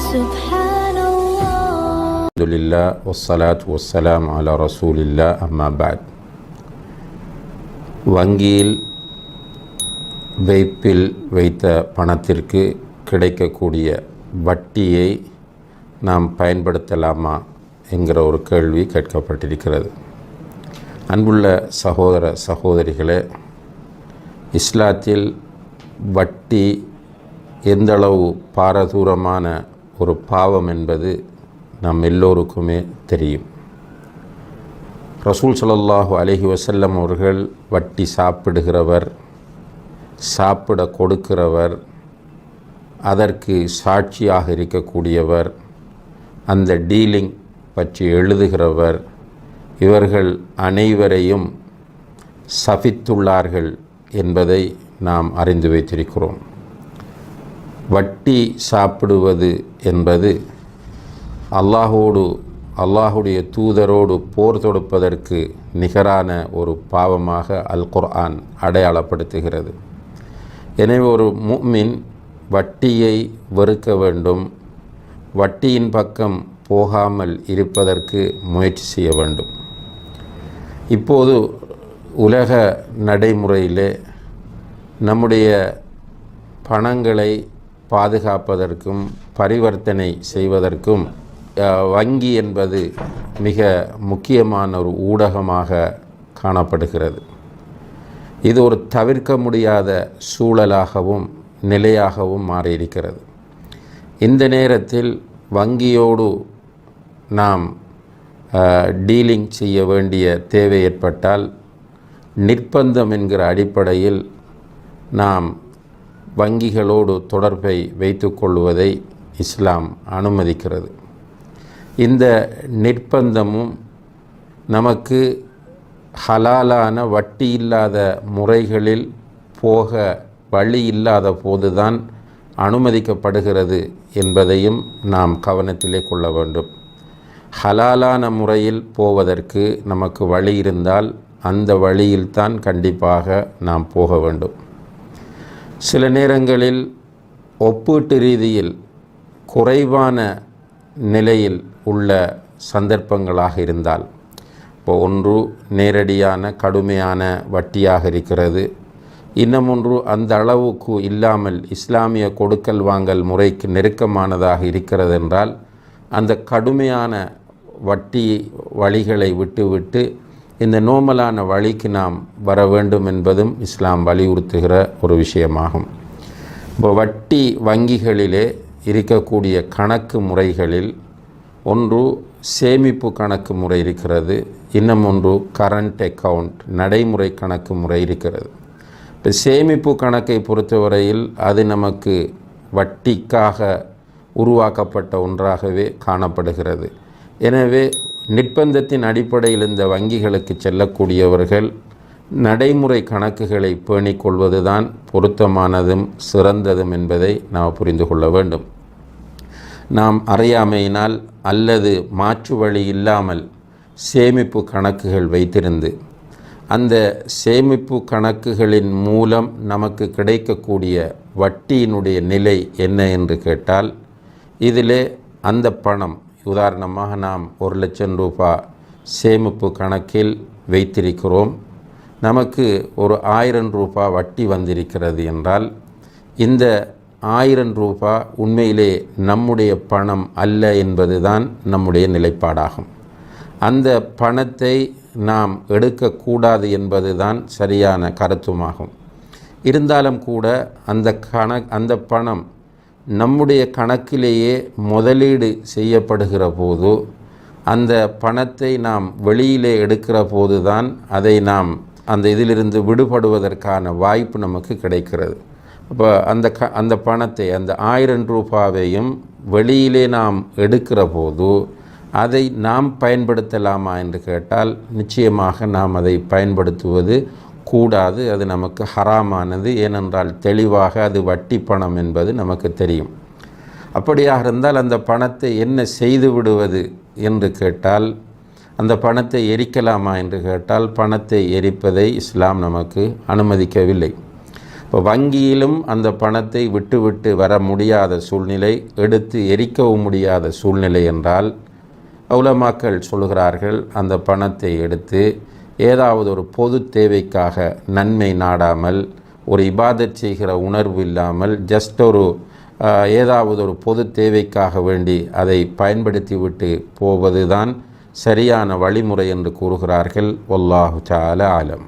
அல்ஹம்துலில்லாஹ் வஸ்ஸலாத்து வஸ்ஸலாமு அலா ரசூலில்லாஹ் அம்மா பஅத். வங்கியில் வைப்பில் வைத்த பணத்திற்கு கிடைக்கக்கூடிய வட்டியை நாம் பயன்படுத்தலாமா என்கிற ஒரு கேள்வி கேட்கப்பட்டிருக்கிறது. அன்புள்ள சகோதர சகோதரிகளே, இஸ்லாத்தில் வட்டி எந்தளவு பாரதூரமான ஒரு பாவம் என்பது நம் எல்லோருக்குமே தெரியும். ரசூல் ஸல்லல்லாஹு அலைஹி வஸல்லம் அவர்கள் வட்டி சாப்பிடுகிறவர், சாப்பிட கொடுக்கிறவர், அதற்கு சாட்சியாக இருக்கக்கூடியவர், அந்த டீலிங் பற்றி எழுதுகிறவர், இவர்கள் அனைவரையும் சபித்துள்ளார்கள் என்பதை நாம் அறிந்து வைத்திருக்கிறோம். வட்டி சாப்பிடுவது என்பது அல்லாஹுடைய தூதரோடு போர் தொடுப்பதற்கு நிகரான ஒரு பாவமாக அல் குர்ஆன் அடையாளப்படுத்துகிறது. எனவே ஒரு முஃமின் வட்டியை வெறுக்க வேண்டும், வட்டியின் பக்கம் போகாமல் இருப்பதற்கு முயற்சி செய்ய வேண்டும். இப்போது உலக நடைமுறையிலே நம்முடைய பணங்களை பாதுகாப்பதற்கும் பரிவர்த்தனை செய்வதற்கும் வங்கி என்பது மிக முக்கியமான ஒரு ஊடகமாக காணப்படுகிறது. இது ஒரு தவிர்க்க முடியாத சூழலாகவும் நிலையாகவும் மாறியிருக்கிறது. இந்த நேரத்தில் வங்கியோடு நாம் டீலிங் செய்ய வேண்டிய தேவை ஏற்பட்டால் நிர்பந்தம் என்கிற அடிப்படையில் நாம் வங்கிகளோடு தொடர்பை வைத்து கொள்வதை இஸ்லாம் அனுமதிக்கிறது. இந்த நிர்பந்தமும் நமக்கு ஹலாலான வட்டி இல்லாத முறைகளில் போக வழி இல்லாத போதுதான் அனுமதிக்கப்படுகிறது என்பதையும் நாம் கவனத்திலே கொள்ள வேண்டும். ஹலாலான முறையில் போவதற்கு நமக்கு வழி இருந்தால் அந்த வழியில்தான் கண்டிப்பாக நாம் போக வேண்டும். சில நேரங்களில் ஒப்பீட்டு ரீதியில் குறைவான நிலையில் உள்ள சந்தர்ப்பங்களாக இருந்தால், இப்போ ஒன்று நேரடியான கடுமையான வட்டியாக இருக்கிறது, இன்னும் ஒன்று அந்த அளவுக்கு இல்லாமல் இஸ்லாமிய கொடுக்கல் வாங்கல் முறைக்கு நெருக்கமானதாக இருக்கிறது என்றால், அந்த கடுமையான வட்டி வழிகளை விட்டுவிட்டு இந்த நோமலான வழிக்கு நாம் வர வேண்டும் என்பதும் இஸ்லாம் வலியுறுத்துகிற ஒரு விஷயமாகும். இப்போ வட்டி வங்கிகளிலே இருக்கக்கூடிய கணக்கு முறைகளில் ஒன்று சேமிப்பு கணக்கு முறை இருக்கிறது, இன்னும் ஒன்று கரண்ட் அக்கவுண்ட் நடைமுறை கணக்கு முறை இருக்கிறது. இப்போ சேமிப்பு கணக்கை பொறுத்தவரையில் அது நமக்கு வட்டிக்காக உருவாக்கப்பட்ட ஒன்றாகவே காணப்படுகிறது. எனவே நிர்பந்தத்தின் அடிப்படையில் இந்த வங்கிகளுக்கு செல்லக்கூடியவர்கள் நடைமுறை கணக்குகளை பேணிக்கொள்வது தான் பொருத்தமானதும் சிறந்ததும் என்பதை நாம் புரிந்து கொள்ள வேண்டும். நாம் அறியாமையினால் அல்லது மாற்று வழி இல்லாமல் சேமிப்பு கணக்குகள் வைத்திருந்து அந்த சேமிப்பு கணக்குகளின் மூலம் நமக்கு கிடைக்கக்கூடிய வட்டியினுடைய நிலை என்ன என்று கேட்டால், இதிலே அந்த பணம், உதாரணமாக நாம் 1,00,000 ரூபாய் சேமிப்பு கணக்கில் வைத்திருக்கிறோம், நமக்கு ஒரு 1000 ரூபாய் வட்டி வந்திருக்கிறது என்றால், இந்த 1000 ரூபாய் உண்மையிலே நம்முடைய பணம் அல்ல என்பதுதான் நம்முடைய நிலைப்பாடாகும். அந்த பணத்தை நாம் எடுக்கக்கூடாது என்பதுதான் சரியான கருத்துமாகும். இருந்தாலும் கூட அந்த பணம் நம்முடைய கணக்கிலேயே முதலீடு செய்யப்படுகிற போது, அந்த பணத்தை நாம் வெளியிலே எடுக்கிற போது தான் அதை நாம் அந்த இதிலிருந்து விடுபடுவதற்கான வாய்ப்பு நமக்கு கிடைக்கிறது. அப்போ அந்த பணத்தை, அந்த 1000 ரூபாவையும் வெளியிலே நாம் எடுக்கிற போது அதை நாம் பயன்படுத்தலாமா என்று கேட்டால், நிச்சயமாக நாம் அதை பயன்படுத்துவது கூடாது. அது நமக்கு ஹராமானது. ஏனென்றால் தெளிவாக அது வட்டி பணம் என்பது நமக்கு தெரியும். அப்படியாக இருந்தால் அந்த பணத்தை என்ன செய்து விடுவது என்று கேட்டால், அந்த பணத்தை எரிக்கலாமா என்று கேட்டால், பணத்தை எரிப்பதை இஸ்லாம் நமக்கு அனுமதிக்கவில்லை. இப்போ வங்கியிலும் அந்த பணத்தை விட்டு வர முடியாத சூழ்நிலை, எடுத்து எரிக்கவும் முடியாத சூழ்நிலை என்றால் உலமாக்கள் சொல்கிறார்கள், அந்த பணத்தை எடுத்து ஏதாவது ஒரு பொது தேவைக்காக நன்மை நாடாமல், ஒரு இபாதத் செய்கிற உணர்வு இல்லாமல், ஜஸ்ட் ஏதாவது ஒரு பொது தேவைக்காக வேண்டி அதை பயன்படுத்தி விட்டு போவது தான் சரியான வழிமுறை என்று கூறுகிறார்கள். வல்லாஹு தஆலா ஆலம்.